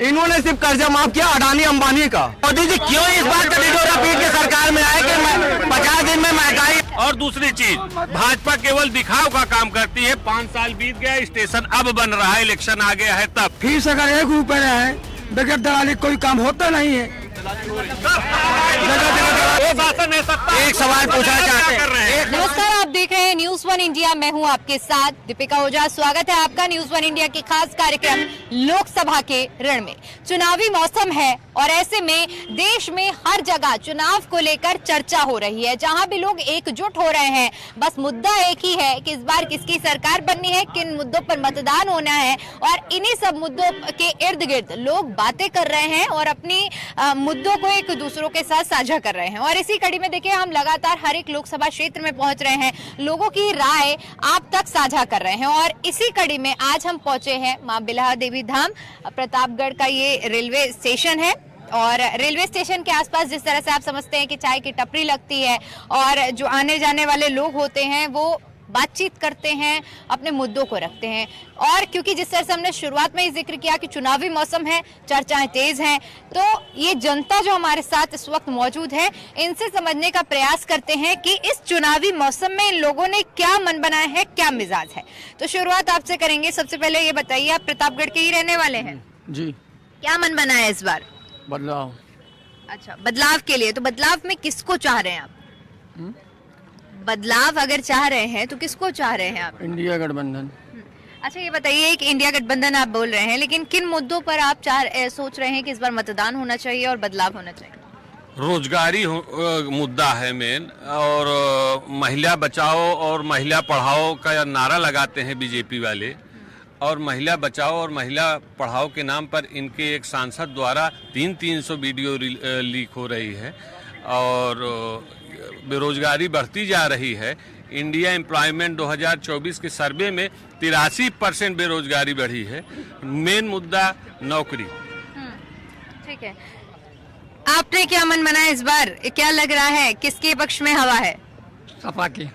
इन्होंने सिर्फ कर्जा माफ किया अडानी अंबानी का। मोदी जी क्यों इस बार का ढिढोरा पीट के सरकार में आए कि 50 दिन में महंगाई। और दूसरी चीज, भाजपा केवल दिखाव का काम करती है। 5 साल बीत गया, स्टेशन अब बन रहा है, इलेक्शन आ गया है तब। फीस अगर 1 रुपए है बगैर दलाली कोई काम होता नहीं है। एक सवाल पूछना चाहते हैं। नमस्कार, आप देख रहे हैं न्यूज़ 1 इंडिया। मैं हूं आपके साथ दीपिका ओझा। स्वागत है आपका न्यूज़ 1 इंडिया के खास कार्यक्रम लोकसभा के रण में। चुनावी मौसम है और ऐसे में देश में हर जगह चुनाव को लेकर चर्चा हो रही है। जहां भी लोग एकजुट हो रहे हैं, बस मुद्दा एक ही है कि इस बार किसकी सरकार बननी है, किन मुद्दों पर मतदान होना है। और इन्हीं सब मुद्दों के इर्द गिर्द लोग बातें कर रहे हैं और अपनी मुद्दों को एक दूसरों के साथ साझा कर रहे हैं। और इसी कड़ी में देखिए, हम लगातार हर एक लोकसभा क्षेत्र में पहुंच रहे हैं, लोगों की राय आप तक साझा कर रहे हैं। और इसी कड़ी में आज हम पहुंचे हैं मां बिल्हा देवी धाम। प्रतापगढ़ का ये रेलवे स्टेशन है और रेलवे स्टेशन के आसपास जिस तरह से आप समझते हैं कि चाय की टपरी लगती है और जो आने जाने वाले लोग होते हैं वो बातचीत करते हैं, अपने मुद्दों को रखते हैं। और क्योंकि जिस तरह से हमने शुरुआत में ही जिक्र किया कि चुनावी मौसम है, चर्चाएं तेज हैं, तो ये जनता जो हमारे साथ इस वक्त मौजूद है, इनसे समझने का प्रयास करते हैं कि इस चुनावी मौसम में इन लोगों ने क्या मन बनाया है, क्या मिजाज है। तो शुरुआत आपसे करेंगे। सबसे पहले ये बताइए, आप प्रतापगढ़ के ही रहने वाले हैं जी। क्या मन बनाया इस बार? बदलाव। अच्छा, बदलाव के लिए। तो बदलाव में किसको चाह रहे हैं आप? बदलाव अगर चाह रहे हैं तो किसको चाह रहे हैं आप? इंडिया गठबंधन। अच्छा, ये बताइए कि इंडिया गठबंधन आप बोल रहे हैं, लेकिन किन मुद्दों पर आप सोच रहे हैं कि इस बार मतदान होना चाहिए और बदलाव होना चाहिए? रोजगारी मुद्दा है मेन, और महिला बचाओ और महिला पढ़ाओ का नारा लगाते हैं बीजेपी वाले। और महिला बचाओ और महिला पढ़ाओ के नाम पर इनके एक सांसद द्वारा 300 वीडियो लीक हो रही है और बेरोजगारी बढ़ती जा रही है। इंडिया एम्प्लॉयमेंट 2024 के सर्वे में 83% बेरोजगारी बढ़ी है। मेन मुद्दा नौकरी। ठीक है, आपने क्या मन बनाया इस बार? क्या लग रहा है किसके पक्ष में हवा है? सपा की।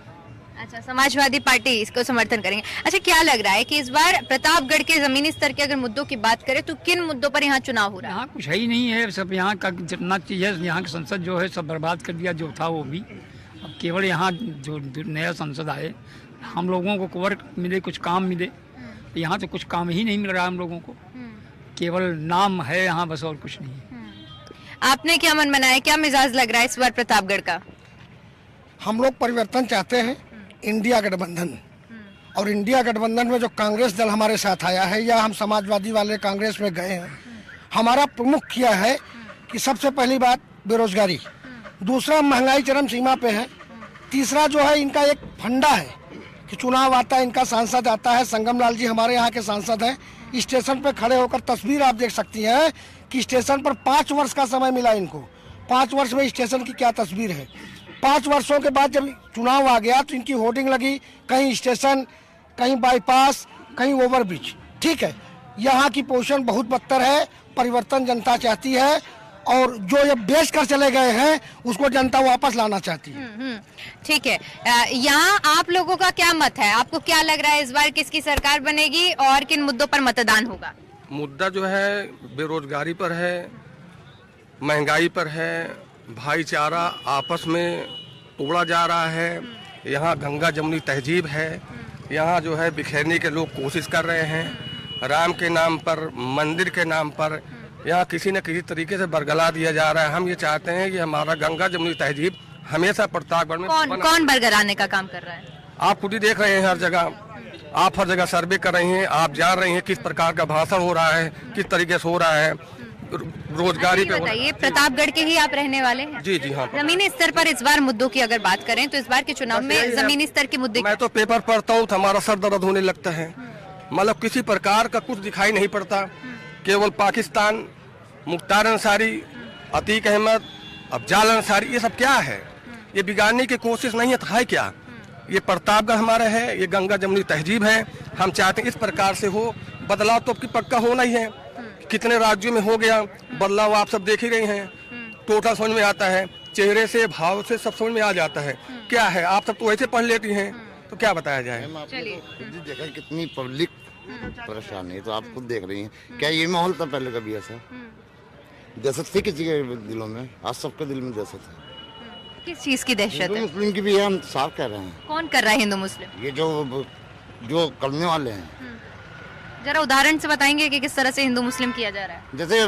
अच्छा, समाजवादी पार्टी इसको समर्थन करेंगे। अच्छा, क्या लग रहा है कि इस बार प्रतापगढ़ के जमीनी स्तर के अगर मुद्दों की बात करें तो किन मुद्दों पर यहाँ चुनाव हो रहा है? यहाँ कुछ है ही नहीं है। सब यहाँ का जितना चीज है, यहाँ की संसद जो है सब बर्बाद कर दिया जो था वो भी। अब केवल यहाँ जो नया संसद आए, हम लोगों को वर्क मिले, कुछ काम मिले। यहाँ तो कुछ काम ही नहीं मिल रहा हम लोगों को, केवल नाम है यहाँ बस, और कुछ नहीं। आपने क्या मन बनाया, क्या मिजाज लग रहा है इस बार प्रतापगढ़ का? हम लोग परिवर्तन चाहते हैं, इंडिया गठबंधन। और इंडिया गठबंधन में जो कांग्रेस दल हमारे साथ आया है या हम समाजवादी वाले कांग्रेस में गए हैं, हमारा प्रमुख किया है कि सबसे पहली बात बेरोजगारी, दूसरा महंगाई चरम सीमा पे है, तीसरा जो है इनका एक फंडा है कि चुनाव आता है, इनका सांसद आता है, संगम लाल जी हमारे यहाँ के सांसद हैं। स्टेशन पे खड़े होकर तस्वीर आप देख सकती हैं कि स्टेशन पर 5 वर्ष का समय मिला इनको। 5 वर्ष में स्टेशन की क्या तस्वीर है। 5 वर्षों के बाद जब चुनाव आ गया तो इनकी होर्डिंग लगी, कहीं स्टेशन, कहीं बाईपास, कहीं ओवरब्रिज। ठीक है, यहाँ की पोजीशन बहुत बदतर है। परिवर्तन जनता चाहती है और जो ये बेच कर चले गए हैं उसको जनता वापस लाना चाहती है। ठीक है, यहाँ आप लोगों का क्या मत है? आपको क्या लग रहा है इस बार किसकी सरकार बनेगी और किन मुद्दों पर मतदान होगा? मुद्दा जो है बेरोजगारी पर है, महंगाई पर है, भाईचारा आपस में तोड़ा जा रहा है। यहाँ गंगा जमुनी तहजीब है, यहाँ जो है बिखेरने के लोग कोशिश कर रहे हैं। राम के नाम पर, मंदिर के नाम पर यहाँ किसी न किसी तरीके से बरगला दिया जा रहा है। हम ये चाहते हैं कि हमारा गंगा जमुनी तहजीब हमेशा प्रतापगढ़ में कौन बरगलाने का काम कर रहा है? आप खुद ही देख रहे हैं, हर जगह आप हर जगह सर्वे कर रही हैं, आप जान रही हैं किस प्रकार का भाषण हो रहा है, किस तरीके से हो रहा है। रोजगारी पे बताइए, प्रतापगढ़ के ही आप रहने वाले हैं? जी जी हाँ। जमीनी स्तर पर इस बार मुद्दों की अगर बात करें तो इस बार के चुनाव में जमीनी स्तर के मुद्दे, मैं तो पेपर पढ़ता हूँ तो हमारा सर दर्द होने लगता है। मतलब किसी प्रकार का कुछ दिखाई नहीं पड़ता। केवल पाकिस्तान, मुख्तार अंसारी, अतीक अहमद, अफजाल अंसारी, ये सब क्या है? ये बिगाड़ने की कोशिश नहीं है तो है क्या? ये प्रतापगढ़ हमारा है, ये गंगा जमुनी तहजीब है। हम चाहते हैं इस प्रकार से हो। बदलाव तो पक्का होना ही है। कितने राज्यों में हो गया बदलाव, आप सब देख ही रहे हैं। टोटल समझ में आता है, चेहरे से, भाव से सब समझ में आ जाता है। क्या है, आप सब तो वैसे पढ़ लेती हैं, तो क्या बताया जाए। देखा कितनी पब्लिक परेशानी है। तो आप खुद देख रही हैं, क्या ये माहौल था पहले कभी ऐसा? दहशत थी किसी के दिलों में, आज सबके दिल में दहशत है। किस चीज की दहशत हिंदू है? मुस्लिम की भी है, हम साफ कह रहे हैं। कौन कर रहा है हिंदू मुस्लिम? ये जो करने वाले हैं, जरा उदाहरण से बताएंगे कि किस तरह से हिंदू मुस्लिम किया जा रहा है? जैसे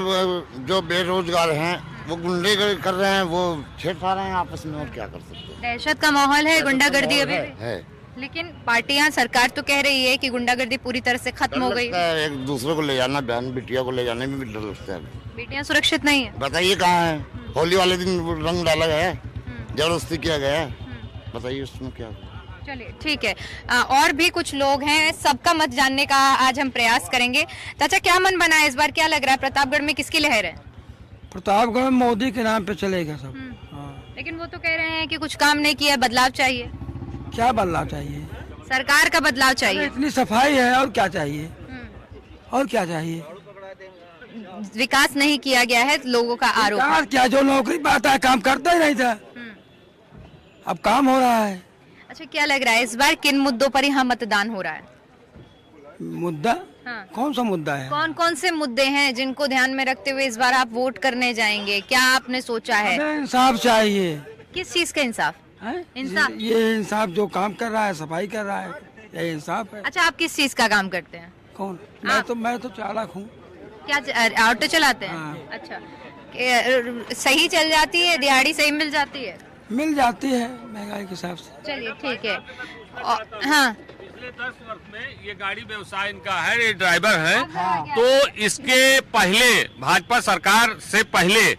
जो बेरोजगार हैं वो गुंडे कर रहे हैं, वो छेड़छाड़ रहे हैं आपस में, और क्या कर सकते हैं। दहशत का माहौल है, गुंडागर्दी अभी भी है। लेकिन पार्टियां, सरकार तो कह रही है कि गुंडागर्दी पूरी तरह से खत्म हो गई। एक दूसरे को ले जाना, बहन बिटिया को ले जाने में भी डर लगता है। बेटियां सुरक्षित नहीं है। बताइए कहाँ है? होली वाले दिन रंग डाला गया है, जबरदस्ती किया गया है, बताइए उसमें क्या? चलिए ठीक है, और भी कुछ लोग हैं, सबका मत जानने का आज हम प्रयास करेंगे। चाचा, क्या मन बना है इस बार? क्या लग रहा है प्रतापगढ़ में किसकी लहर है? प्रतापगढ़ में मोदी के नाम पे चलेगा सब। हाँ। लेकिन वो तो कह रहे हैं कि कुछ काम नहीं किया, बदलाव चाहिए। क्या बदलाव चाहिए? सरकार का बदलाव चाहिए। इतनी सफाई है, और क्या चाहिए? और क्या चाहिए? विकास नहीं किया गया है, लोगों का आरोप है। क्या जो नौकरी पाता है काम करता ही नहीं था, अब काम हो रहा है। अच्छा, क्या लग रहा है इस बार किन मुद्दों पर यहाँ मतदान हो रहा है? मुद्दा? हाँ। कौन सा मुद्दा है? कौन कौन से मुद्दे हैं जिनको ध्यान में रखते हुए इस बार आप वोट करने जाएंगे? क्या आपने सोचा है? हमें इंसाफ चाहिए। किस चीज का इंसाफ? है? इंसाफ? ये इंसाफ जो काम कर रहा है, सफाई कर रहा है, ये इंसाफ है। अच्छा, आप किस चीज का काम करते हैं? कौन? मैं तो चालक हूँ। क्या ऑटो चलाते हैं? हाँ। अच्छा, सही चल जाती है? दिहाड़ी सही मिल जाती है? मिल जाती है महंगाई के हिसाब से। चलिए ठीक है। हाँ, पिछले 10 वर्ष में ये गाड़ी व्यवसाय इनका है, ये ड्राइवर है। तो इसके पहले, भाजपा सरकार से पहले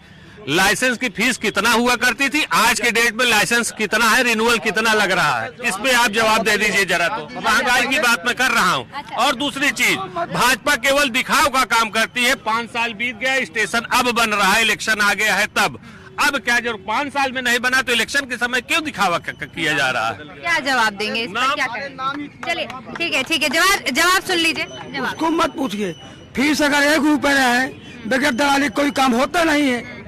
लाइसेंस की फीस कितना हुआ करती थी, आज के डेट में लाइसेंस कितना है, रिन्यूअल कितना लग रहा है? इस पे आप जवाब दे दीजिए जरा। तो महंगाई की बात मैं कर रहा हूँ। और दूसरी चीज, भाजपा केवल दिखाव का काम करती है। 5 साल बीत गया, स्टेशन अब बन रहा है, इलेक्शन आ गया है तब। अब क्या, जो 5 साल में नहीं बना तो इलेक्शन के समय क्यों दिखावा किया जा रहा है? क्या जवाब देंगे इस पर? क्या करेंगे? चलिए ठीक है, जवाब सुन लीजिए। जवाब उसको मत पूछिए। फीस अगर 1 रुपए है, बगैर दलाली कोई काम होता नहीं है।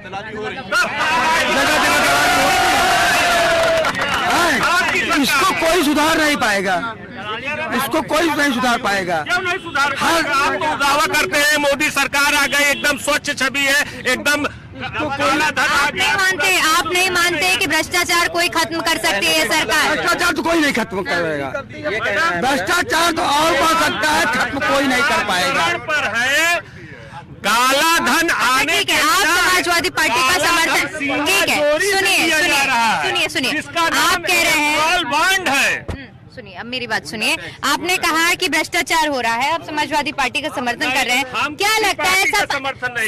इसको कोई सुधार नहीं पाएगा, इसको कोई नहीं सुधार पाएगा। क्यों नहीं सुधार? आप तो दावा करते हैं मोदी सरकार आ गई, एकदम स्वच्छ छवि है, एकदम। आप नहीं मानते कि भ्रष्टाचार कोई खत्म कर सकती है सरकार? भ्रष्टाचार तो कोई नहीं खत्म करेगा। भ्रष्टाचार तो और बढ़ सकता है, खत्म कोई नहीं कर पाएगा। पर है काला धन आने ठीक है, आप समाजवादी पार्टी का समर्थन, ठीक है, सुनिए, आप कह रहे हैं, बॉन्ड है। सुनिए, अब मेरी बात सुनिए। आपने कहा कि भ्रष्टाचार हो रहा है, आप समाजवादी पार्टी का समर्थन कर रहे हैं। क्या लगता है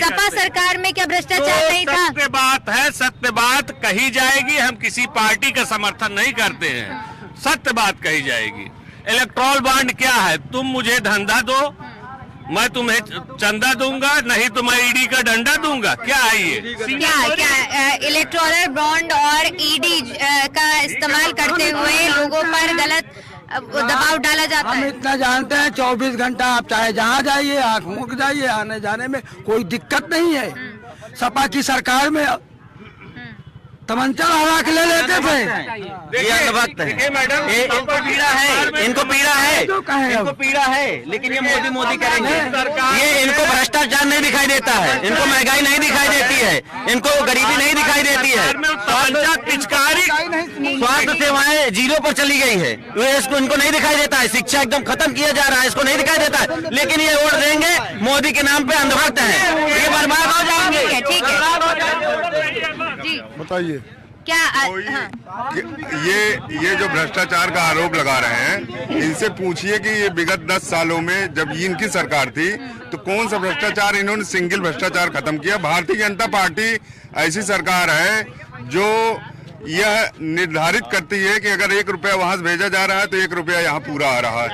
सपा सरकार में क्या भ्रष्टाचार नहीं था? सत्य बात है, सत्य बात कही जाएगी। हम किसी पार्टी का समर्थन नहीं करते हैं, सत्य बात कही जाएगी। इलेक्ट्रॉल बॉन्ड क्या है? तुम मुझे धंधा दो, मैं तुम्हें चंदा दूंगा, नहीं तो मैं ईडी का डंडा दूंगा। क्या है ये? क्या इलेक्टोरल बॉन्ड और ईडी का इस्तेमाल करते हुए लोगों पर गलत दबाव डाला जाता है? हम इतना जानते हैं, 24 घंटा आप चाहे जहाँ जाइए, आँख मूंद जाइए, आने जाने में कोई दिक्कत नहीं है। सपा की सरकार में तमंचा हरा के ले लेते थे। देखिए मैडम, इनको पीड़ा है, इनको पीड़ा है, लेकिन ये मोदी करेंगे। ये इनको भ्रष्टाचार नहीं दिखाई देता है, इनको महंगाई नहीं दिखाई देती है, इनको गरीबी नहीं दिखाई देती है, स्वास्थ्य सेवाएं 0 पर चली गई है, इसको इनको नहीं दिखाई देता है। शिक्षा एकदम खत्म किया जा रहा है, इसको नहीं दिखाई देता है। लेकिन ये वोट देंगे मोदी के नाम पे, अंधभक्त है, ये बर्बाद हो जाएंगे। ठीक है जी, बताइए क्या ये जो भ्रष्टाचार का आरोप लगा रहे हैं, इनसे पूछिए कि ये विगत 10 सालों में जब इनकी सरकार थी तो कौन सा भ्रष्टाचार इन्होंने सिंगल भ्रष्टाचार खत्म किया। भारतीय जनता पार्टी ऐसी सरकार है जो यह निर्धारित करती है कि अगर 1 रुपया वहां से भेजा जा रहा है तो 1 रुपया यहाँ पूरा आ रहा है।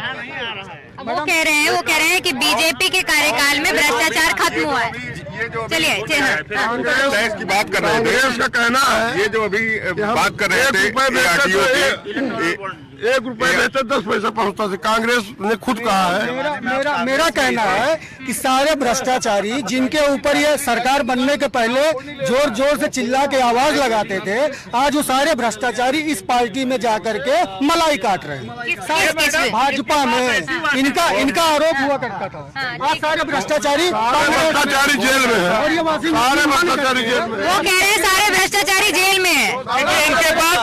वो कह रहे हैं कि बीजेपी के कार्यकाल में भ्रष्टाचार खत्म हुआ है। चलिए टैक्स की बात कर रहे थे, उसका कहना है, ये जो अभी बात कर रहे थे 1 रुपए देते 10 पैसा पहुंचता था। कांग्रेस ने खुद कहा है। मेरा कहना है कि सारे भ्रष्टाचारी जिनके ऊपर ये सरकार बनने के पहले जोर जोर से चिल्ला के आवाज लगाते थे, आज वो सारे भ्रष्टाचारी इस पार्टी में जाकर के मलाई काट रहे हैं। भाजपा में इनका आरोप हुआ करता था, आज सारे भ्रष्टाचारी जेल में है। और ये सारे भ्रष्टाचारी जेल में। वो कह रहे हैं सारे भ्रष्टाचारी जेल में है। इनके पास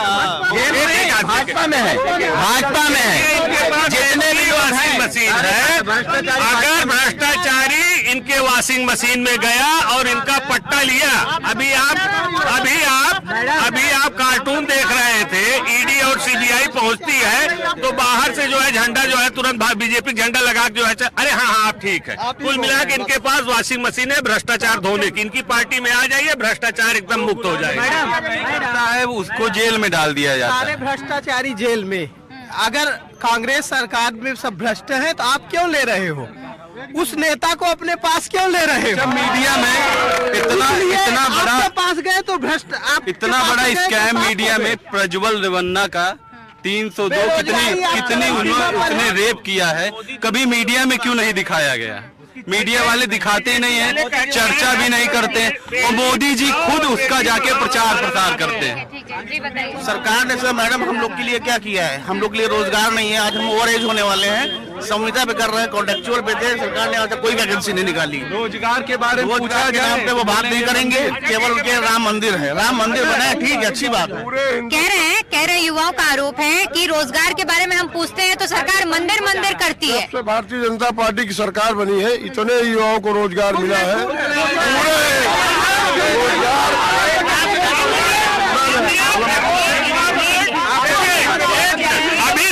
भाजपा में है, भाजपा में है जितने भी वॉशिंग मशीन है, अगर भ्रष्टाचारी इनके वॉशिंग मशीन में गया और इनका पट्टा लिया, अभी आप कार्टून देख रहे थे, ईडी और सीबीआई पहुंचती है तो बाहर से जो है झंडा जो है तुरंत बीजेपी झंडा लगा के जो है अरे हाँ आप ठीक है। कुल मिला के इनके पास वॉशिंग मशीन है भ्रष्टाचार धोने की। इनकी पार्टी में आ जाइए, भ्रष्टाचार एकदम मुक्त हो जाएगा। उसको जेल में डाल दिया जाता है। सारे भ्रष्टाचारी जेल में। अगर कांग्रेस सरकार में सब भ्रष्ट हैं तो आप क्यों ले रहे हो? उस नेता को अपने पास क्यों ले रहे हो? मीडिया में इतना बड़ा पास गए तो भ्रष्ट आप इतना बड़ा स्कैम मीडिया में प्रज्वल रेवन्ना का 302 कितनी उसने रेप किया है, कभी मीडिया में क्यों नहीं दिखाया गया? मीडिया वाले दिखाते ही नहीं है, चर्चा भी नहीं करते और मोदी जी खुद उसका जाके प्रचार प्रसार करते हैं। सरकार ने सर मैडम हम लोग के लिए क्या किया है? हम लोग के लिए रोजगार नहीं है। आज हम ओवर एज होने वाले हैं, संविदा पे कर रहे हैं, कॉन्ट्रेक्चुअल पे थे। सरकार ने आज तक कोई वैकेंसी नहीं निकाली। रोजगार के बारे में पूछा जाए पे वो बात नहीं करेंगे। केवल उनके राम मंदिर है, राम मंदिर बना है, ठीक है, अच्छी बात है। कह रहे युवाओं का आरोप है कि रोजगार के बारे में हम पूछते हैं तो सरकार मंदिर करती है। भारतीय जनता पार्टी की सरकार बनी है, इतने युवाओं को रोजगार मिला है। अभी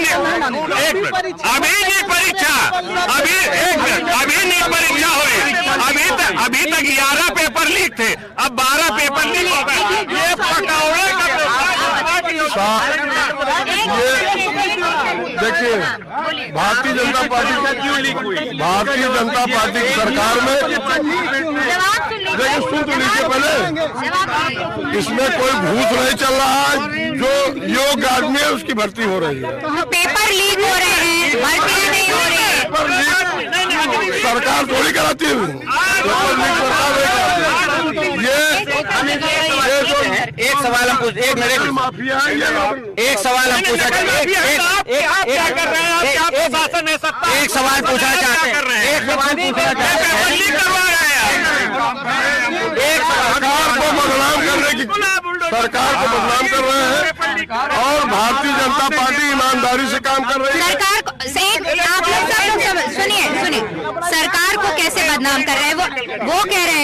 नहीं परीक्षा हुई, अभी तक 11 पेपर लीक थे, अब 12 पेपर लीक हो गए। ये पकौड़े का देखिए, भारतीय जनता पार्टी भारतीय जनता पार्टी की सरकार में देखिए, सुन तो लीजिए पहले, इसमें कोई भूत नहीं चल रहा है। जो योग्य आदमी है उसकी भर्ती हो रही है। पेपर लीक हो रहे हैं, भर्तियां नहीं हो रही है। सरकार थोड़ी कराती है, पेपर लीक सरकार नहीं कराती। ये एक सवाल हम पूछ माफिया है ये। एक सवाल हम पूछा क्या कर रहे हैं? क्या प्रशासन है सत्ता? एक सवाल पूछना चाहते हैं, एक सवाल पूछना चाहते हैं। एक सरकार को बदनाम करने की सरकार को बदनाम कर रहे हैं और भारतीय जनता पार्टी ईमानदारी से काम कर रही है। सरकार से आप लोग सुनिए, सरकार को कैसे बदनाम कर रहे हैं? वो कह रहे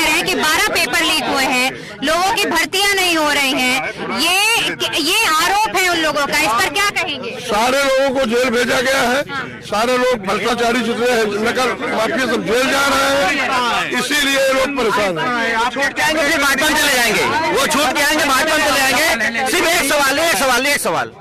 हैं कि 12 पेपर लीक हुए हैं, लोगों की भर्तियां नहीं हो रही हैं। ये आरोप है उन लोगों का, इस पर क्या कहेंगे? सारे लोगों को जेल भेजा गया है, सारे लोग भ्रष्टाचारी जितने हैं, नकल माफिया सब जेल जा रहे हैं, इसीलिए लोग परेशान हैं। छूट के आएंगे फिर भाजपा में चले जाएंगे, वो छूट के आएंगे भाजपा में चले जाएंगे। सिर्फ एक सवाल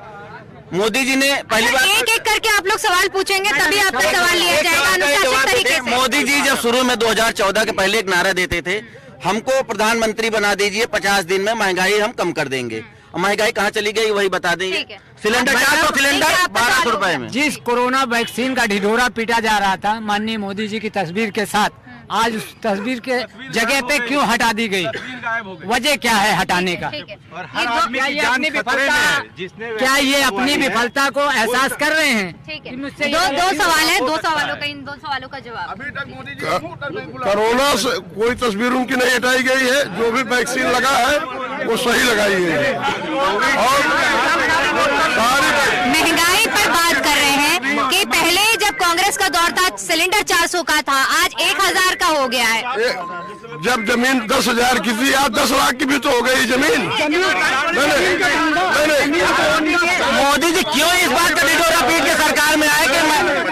मोदी जी ने पहली बार एक करके आप लोग सवाल पूछेंगे तभी आपका सवाल लिया जाएगा अनुशासित तरीके से। मोदी जी जब शुरू में 2014 के पहले एक नारा देते थे, हमको प्रधानमंत्री बना दीजिए, 50 दिन में महंगाई हम कम कर देंगे। महंगाई कहाँ चली गई वही बता देंगे। सिलेंडर 400 सिलेंडर 1200 रुपए में। जिस कोरोना वैक्सीन का ढिढोरा पीटा जा रहा था माननीय मोदी जी की तस्वीर के साथ, आज उस तस्वीर के जगह पे क्यों हटा दी गई? वजह क्या है हटाने का? क्या ये अपनी विफलता को एहसास कर रहे हैं? दो सवाल है, दो सवालों का, इन 2 सवालों का जवाब। कोरोना से कोई तस्वीर उनकी नहीं हटाई गई है, जो भी वैक्सीन लगा है वो सही लगाई गई है। और महंगाई पर बात कर रहे हैं कि पहले जब कांग्रेस का दौर था सिलेंडर 400 का था, आज 1000 का हो गया है। जब जमीन 10,000 की थी, आज 10 लाख की भी तो हो गई जमीन। मोदी जी क्यों इस बात का ढिढोरा पीट के सरकार में आए कि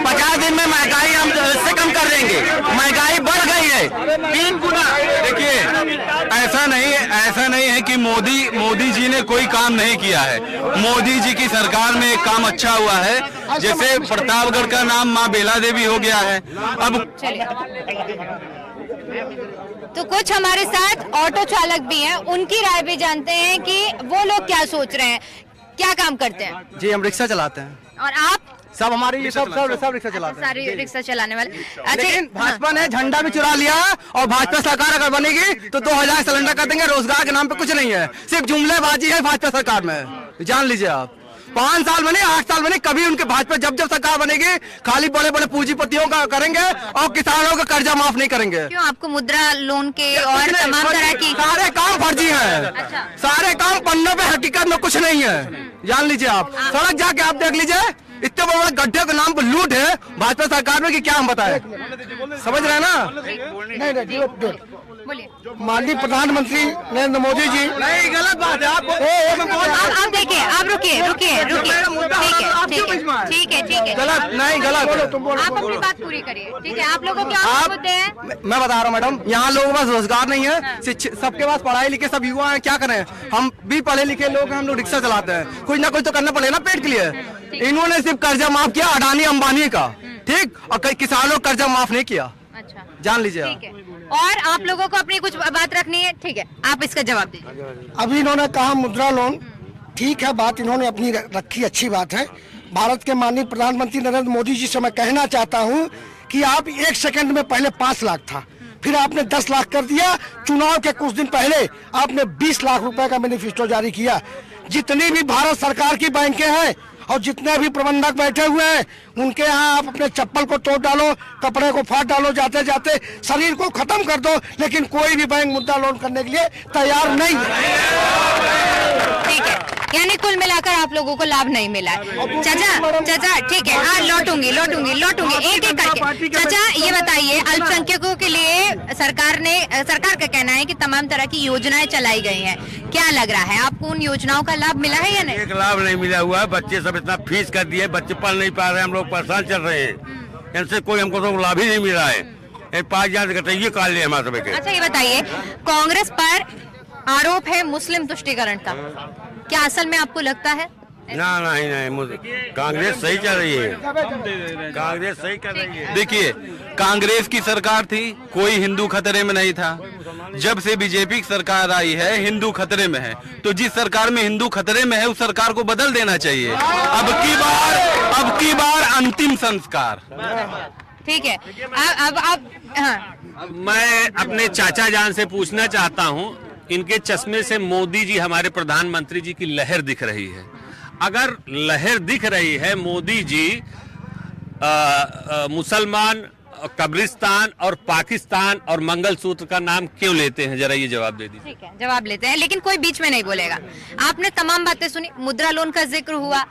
50 दिन में महंगाई हम इससे कम कर देंगे? महंगाई बढ़ गई है 3 गुना। देखिए, ऐसा नहीं है कि मोदी जी ने कोई काम नहीं किया है। मोदी जी की सरकार में एक काम अच्छा हुआ है, जैसे प्रतापगढ़ का नाम माँ बेला देवी हो गया है। अब तो कुछ हमारे साथ ऑटो चालक भी हैं, उनकी राय भी जानते हैं कि वो लोग क्या सोच रहे हैं। क्या काम करते हैं? जी हम रिक्शा चलाते हैं। और आप? सब हमारी सब रिक्शा चलाते हैं। सारी रिक्शा चलाने वाले। लेकिन भाजपा ने झंडा भी चुरा लिया और भाजपा सरकार अगर बनेगी तो 2000 सिलेंडर कर देंगे। रोजगार के नाम पे कुछ नहीं है, सिर्फ जुमलेबाजी है भाजपा सरकार में, जान लीजिए आप। 5 साल बने, 8 साल बने, कभी उनके भाजपा जब सरकार बनेगी खाली बड़े बड़े पूंजीपतियों का करेंगे और किसानों का कर्जा माफ नहीं करेंगे। क्यों? आपको मुद्रा लोन के और तमाम तरह की सारे काम फर्जी हैं। अच्छा। सारे काम पन्नों पे, हकीकत में कुछ नहीं है, जान लीजिए आप। सड़क जाके आप देख लीजिए, इतने बड़े बड़े गड्ढे के नाम पर लूट है भाजपा सरकार में कि क्या हम बताएं। समझ रहे हैं ना? नहीं, बोलिए। माननीय प्रधानमंत्री नरेंद्र मोदी जी। नहीं, गलत बात है। आप देखिए, आप रुकिए। ठीक है। गलत नहीं, गलत। आप अपनी बात पूरी करिए, ठीक है? आप लोगों के मुद्दे हैं। मैं बता रहा हूँ मैडम, यहाँ लोगों के पास रोजगार नहीं है, सबके पास पढ़ाई लिखे सब युवा हैं, क्या करें? हम भी पढ़े लिखे लोग हैं, हम लोग रिक्शा चलाते हैं, कुछ ना कुछ तो करना पड़ेगा ना पेट के लिए। इन्होंने सिर्फ कर्जा माफ किया अडानी अंबानी का, ठीक, और कई किसानों का कर्जा माफ नहीं किया। अच्छा, जान लीजिए। ठीक है। और आप लोगों को अपनी कुछ बात रखनी है, ठीक है? आप इसका जवाब दीजिए। अभी इन्होंने कहा मुद्रा लोन, ठीक है, बात इन्होंने अपनी रखी, अच्छी बात है। भारत के माननीय प्रधानमंत्री नरेंद्र मोदी जी से मैं कहना चाहता हूं कि आप 1 सेकंड में पहले 5 लाख था, फिर आपने 10 लाख कर दिया। चुनाव के कुछ दिन पहले आपने 20 लाख रुपए का मैनिफेस्टो जारी किया। जितनी भी भारत सरकार की बैंकें हैं और जितने भी प्रबंधक बैठे हुए हैं, उनके यहाँ आप अपने चप्पल को तोड़ डालो, कपड़े को फाड़ डालो, जाते जाते शरीर को खत्म कर दो, लेकिन कोई भी बैंक मुद्रा लोन करने के लिए तैयार नहीं है। ठीक है, यानी कुल मिलाकर आप लोगों को लाभ नहीं मिला है। चाचा, ठीक है, हाँ, लौटूंगी एक एक करके। चाचा, ये बताइए, अल्पसंख्यकों के लिए सरकार का कहना है कि तमाम तरह की योजनाएं चलाई गई हैं, क्या लग रहा है आपको उन योजनाओं का लाभ मिला है या नहीं? एक लाभ नहीं मिला हुआ है, बच्चे सब इतना फीस कर दिए, बच्चे पढ़ नहीं पा रहे हैं, हम लोग परेशान चल रहे हैं, इनसे कोई हमको तो लाभ ही नहीं मिला है। 5,000 घटाइए काल लिया हमारे सब। अच्छा, ये बताइए, कांग्रेस पर आरोप है मुस्लिम तुष्टीकरण का, क्या असल में आपको लगता है? नहीं, कांग्रेस सही चल रही है, कांग्रेस सही कर रही है। देखिए, कांग्रेस की सरकार थी, कोई हिंदू खतरे में नहीं था। जब से बीजेपी की सरकार आई है, हिंदू खतरे में है, तो जिस सरकार में हिंदू खतरे में है उस सरकार को बदल देना चाहिए। अब की बार अंतिम संस्कार। ठीक है, अब हाँ। मैं अपने चाचा जान से पूछना चाहता हूं, इनके चश्मे से मोदी जी हमारे प्रधानमंत्री जी की लहर दिख रही है। अगर लहर दिख रही है, मोदी जी मुसलमान, कब्रिस्तान और पाकिस्तान और मंगलसूत्र का नाम क्यों लेते हैं? जरा ये जवाब दे दीजिए। ठीक है, जवाब लेते हैं, लेकिन कोई बीच में नहीं बोलेगा। आपने तमाम बातें सुनी, मुद्रा लोन का जिक्र हुआ,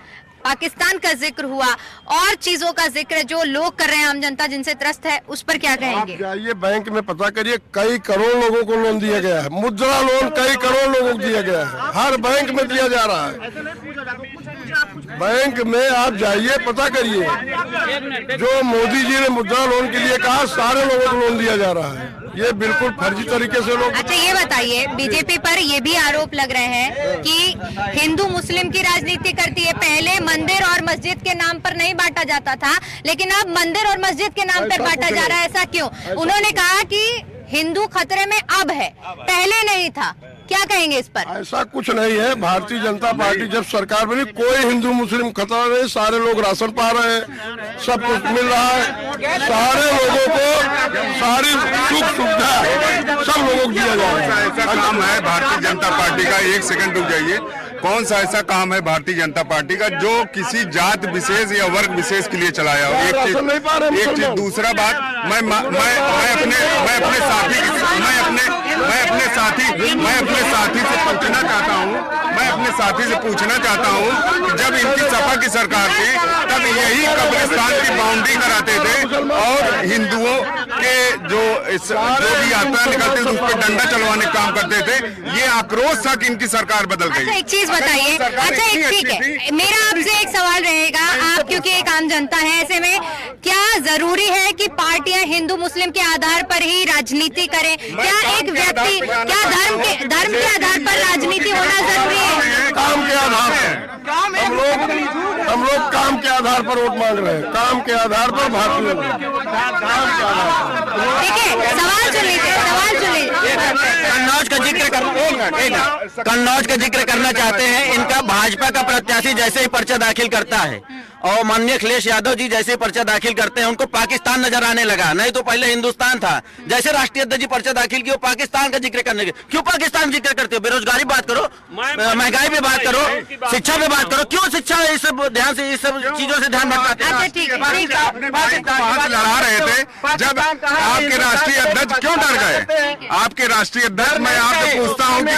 पाकिस्तान का जिक्र हुआ, और चीजों का जिक्र जो लोग कर रहे हैं, आम जनता जिनसे त्रस्त है, उस पर क्या कहेंगे? आप जाइए बैंक में पता करिए, कई करोड़ लोगों को लोन दिया गया है, मुद्रा लोन कई करोड़ लोगों को दिया गया है, हर बैंक में दिया जा रहा है। बैंक में आप जाइए, पता करिए, जो मोदी जी ने मुद्रा लोन के लिए कहा, सारे लोगों को लोन दिया जा रहा है। ये बिल्कुल फर्जी तरीके से लोग। अच्छा, ये बताइए, बीजेपी पर ये भी आरोप लग रहे हैं कि हिंदू मुस्लिम की राजनीति करती है। पहले मंदिर और मस्जिद के नाम पर नहीं बांटा जाता था, लेकिन अब मंदिर और मस्जिद के नाम पर बांटा जा रहा है, ऐसा क्यों? उन्होंने कहा कि हिंदू खतरे में अब है, पहले नहीं था, क्या कहेंगे इस पर? ऐसा कुछ नहीं है। भारतीय जनता पार्टी जब सरकार बनी, कोई हिंदू मुस्लिम खतरा नहीं, सारे लोग राशन पा रहे हैं, सब कुछ मिल रहा है, सारे लोगों को सारी सुख सुविधा सब लोगों को दिया जा रहा है। ऐसा काम है भारतीय जनता पार्टी का, 1 सेकंड रुक जाइए, कौन सा ऐसा काम है भारतीय जनता पार्टी का जो किसी जात विशेष या वर्ग विशेष के लिए चलाया हो? एक चीज। दूसरा बात, मैं अपने साथी से पूछना चाहता हूँ कि जब इनकी सपा की सरकार थी, तब यही कब्रिस्तान की बाउंड्री कराते थे और हिंदुओं के जो भी यात्रा निकलती थी उस पर डंडा चलवाने का काम करते थे। ये आक्रोश था कि इनकी सरकार बदल गई। अच्छा, एक चीज बताइए, अच्छा एक ठीक है, मेरा आपसे एक सवाल रहेगा, आप क्योंकि एक आम जनता है, ऐसे में क्या जरूरी है कि पार्टियां हिंदू मुस्लिम के आधार पर ही राजनीति करें? क्या एक व्यक्ति, क्या धर्म के आधार पर राजनीति होना जरूरी है? काम के आधार पर हम लोग काम के आधार पर वोट मांग रहे हैं, काम के आधार पर भारतीय। ठीक है, सवाल सुन लीजिए। कन्नौज का जिक्र कर, एक कन्नौज का जिक्र करना चाहते हैं। इनका भाजपा का प्रत्याशी जैसे ही पर्चा दाखिल करता है और माननीय अखिलेश यादव जी जैसे पर्चा दाखिल करते हैं उनको पाकिस्तान नजर आने लगा, नहीं तो पहले हिंदुस्तान था। जैसे राष्ट्रीय अध्यक्ष जी पर्चा दाखिल किया पाकिस्तान का जिक्र करने के, क्यों पाकिस्तान जिक्र करते हो? बेरोजगारी बात करो, महंगाई पे बात करो, शिक्षा पे बात करो, क्यों शिक्षा इस सब ध्यान से, इस सब चीजों से ध्यान भटकाते हैं? लड़ा रहे थे जब आपके राष्ट्रीय अध्यक्ष क्यों डर गए? आपके राष्ट्रीय अध्यक्ष, मैं आपसे पूछता हूँ कि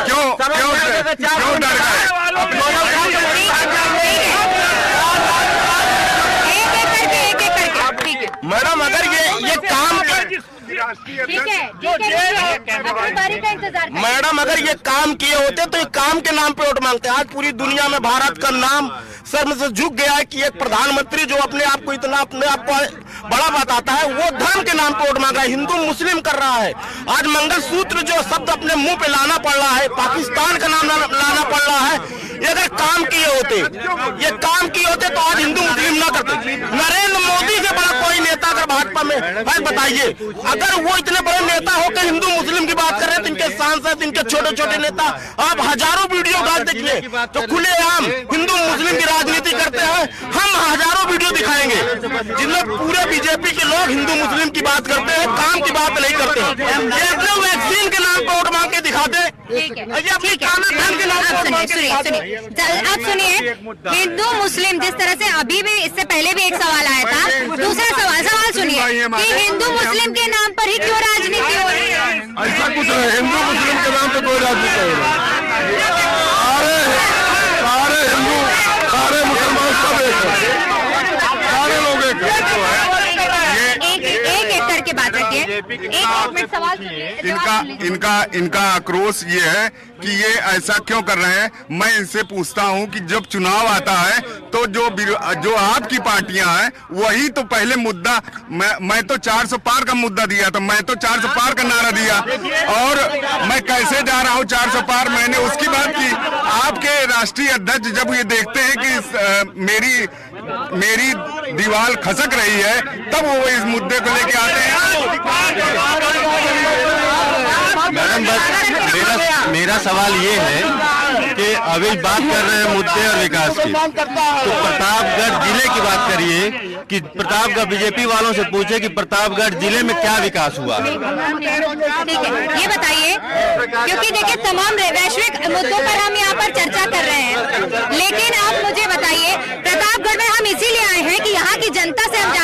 क्यों डर गए? मैडम अगर ये काम मैडम अगर ये काम किए होते तो ये काम के नाम पे वोट मांगते। आज पूरी दुनिया में भारत का नाम सर में से झुक गया है कि एक प्रधानमंत्री जो अपने आप को इतना अपने आप को बड़ा बताता है वो धर्म के नाम पे वोट मांग रहा है, हिंदू मुस्लिम कर रहा है। आज मंगलसूत्र जो शब्द अपने मुंह पे लाना पड़ रहा है, पाकिस्तान का नाम लाना पड़ रहा है। ये अगर काम किए होते तो आज हिंदू मुस्लिम ना करते। नरेंद्र मोदी से बड़ा कोई नेता अगर भाजपा में है बताइए, अगर वो इतने बड़े नेता होकर हिंदू मुस्लिम की बात कर रहे हैं तो इनके सांसद, इनके छोटे छोटे नेता आप हजारों वीडियो डाल देखिए तो खुलेआम हिंदू मुस्लिम की राजनीति करते हैं। हम हजारों वीडियो दिखाएंगे जिनमें पूरे बीजेपी के लोग हिंदू मुस्लिम की बात करते हैं, काम की बात नहीं करते हैं। ये अपने वैक्सीन के नाम पर वोट मांग के दिखाते हैं, ये अपनी कानाधन के नाम पर वोट मांग के दिखाते हैं। आप सुनिए, हिंदू मुस्लिम जिस तरह से अभी भी, इससे पहले भी एक सवाल आया था, दूसरा सवाल सुनिए कि हिंदू मुस्लिम के नाम पर ही क्यों राजनीति हो रही है? ऐसा कुछ है, हिंदू मुस्लिम के नाम पर कोई राजनीति हो रही है। सारे हिंदू, सारे मुसलमान सब एक, सारे लोग एक करके बात रखिए। एक मिनट सवाल सुनिए। इनका आक्रोश ये है कि ये ऐसा क्यों कर रहे हैं। मैं इनसे पूछता हूं कि जब चुनाव आता है तो जो आपकी पार्टियां हैं वही तो पहले मुद्दा, मैं तो 400 पार का मुद्दा दिया था, मैं तो 400 पार का नारा दिया और मैं कैसे जा रहा हूं 400 पार, मैंने उसकी बात की। आपके राष्ट्रीय अध्यक्ष जब ये देखते हैं कि मेरी दीवार खसक रही है तब वो इस मुद्दे को लेके आते हैं। मैडम बस मेरा सवाल ये है कि अभी बात कर रहे हैं मुद्दे और विकास की, तो प्रतापगढ़ जिले की बात करिए कि प्रतापगढ़ बीजेपी वालों से पूछे कि प्रतापगढ़ जिले में क्या विकास हुआ। ठीक है, ये बताइए, क्योंकि देखिए तमाम वैश्विक मुद्दों पर हम यहाँ पर चर्चा कर रहे हैं, लेकिन आप मुझे बताइए प्रतापगढ़ में हम इसीलिए आए हैं कि यहाँ की जनता से हम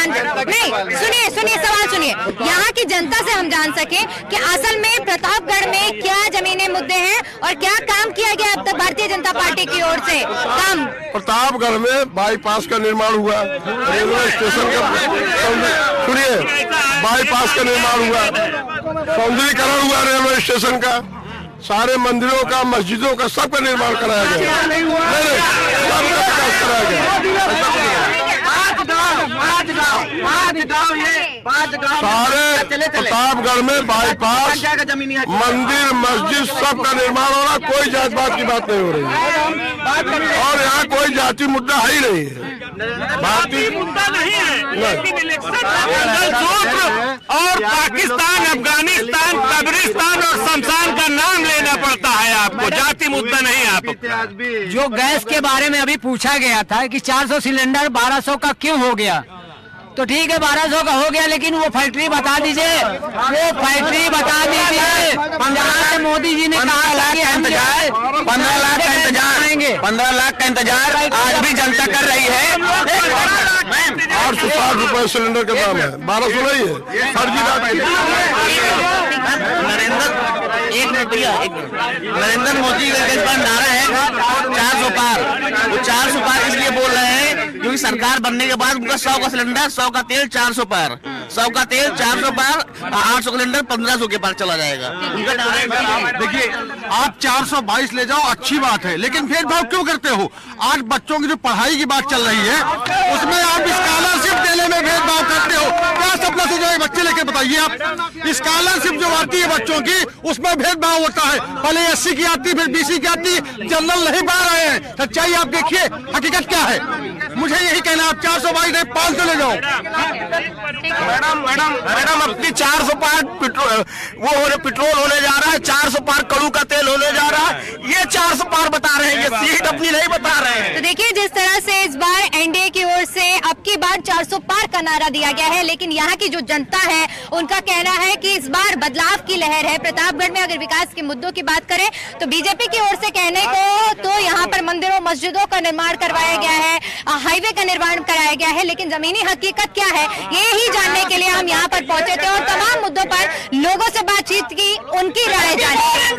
सुनिए सवाल सुनिए, यहाँ की जनता से हम जान सके कि असल में प्रतापगढ़ में क्या जमीनी मुद्दे हैं और क्या काम किया गया अब तक भारतीय जनता पार्टी की ओर से। काम प्रतापगढ़ में बाईपास का निर्माण हुआ, रेलवे स्टेशन का सुनिए बाईपास का निर्माण हुआ, सौंदर्यीकरण हुआ रेलवे स्टेशन का, सारे मंदिरों का, मस्जिदों का, सबका निर्माण कराया गया, सबका विकास कराया गया। सारे प्रतापगढ़ में बाईपास, मंदिर, मस्जिद सबका निर्माण हो रहा, कोई जात पात की बात नहीं हो रही है और यहाँ कोई जाति मुद्दा है ही नहीं है। भारतीय मुद्दा नहीं है, और पाकिस्तान, अफगानिस्तान, कब्रिस्तान और शमशान का नाम लेना पड़ता है आपको, जाति मुद्दा नहीं है आपको। जो गैस के बारे में अभी पूछा गया था कि 400 सिलेंडर 1200 का क्यों हो गया, तो ठीक है 1200 का हो गया, लेकिन वो फैक्ट्री बता दीजिए, वो फैक्ट्री बता दीजिए। पंजाब से मोदी जी ने कहा 15 लाख का इंतजार, 15 लाख का इंतजार, 15 लाख का इंतजार आज भी जनता कर रही है। 860 रुपए सिलेंडर का दाम है, 1200 नहीं है, फर्जी नरेंद्र मोदी का इस बार नारा है 400 पार, वो 400 पार इसलिए बोल रहे हैं क्योंकि सरकार बनने के बाद उनका 100 का सिलेंडर, 100 का तेल 400 पार, 100 का तेल 400 पार, 800 सिलेंडर 1500 के पार चला जाएगा। देखिए आप 422 ले जाओ अच्छी बात है, लेकिन भेदभाव क्यों करते हो? आज बच्चों की जो पढ़ाई की बात चल रही है उसमें आप स्कॉलरशिप देने में भेदभाव करते हो। क्या सपना सोचा बच्चे लेके बताइए आप? स्कॉलरशिप जो आती है बच्चों की उसमें भेदभाव होता है, पहले SC की आती, फिर BC की आती, जनरल नहीं पा रहे हैं। सच्चाई आप देखिए, हकीकत क्या है? मुझे यही कहना, आप 422 नहीं 500 ले जाओ। मैडम अपनी 400 पार पेट्रोल होने जा रहा है, 400 पार कड़ू का का तेल होने जा रहा है। ये 400 पार बता रहे हैं, ये सीट अपनी नहीं बता रहे हैं। तो देखिए जिस तरह से इस बार एनडीए की ओर से अब की बार 400 पार का नारा दिया गया है, लेकिन यहाँ की जो जनता है उनका कहना है कि इस बार बदलाव की लहर है। प्रतापगढ़ में अगर विकास के मुद्दों की बात करें तो बीजेपी की ओर से कहने को तो यहाँ पर मंदिरों मस्जिदों का निर्माण करवाया गया है, हाईवे का निर्माण कराया गया है, लेकिन जमीनी हकीकत क्या है ये ही जानने के लिए हम यहाँ पर पहुंचे थे और तमाम मुद्दों पर लोगों से बातचीत की, उनकी राय जानी।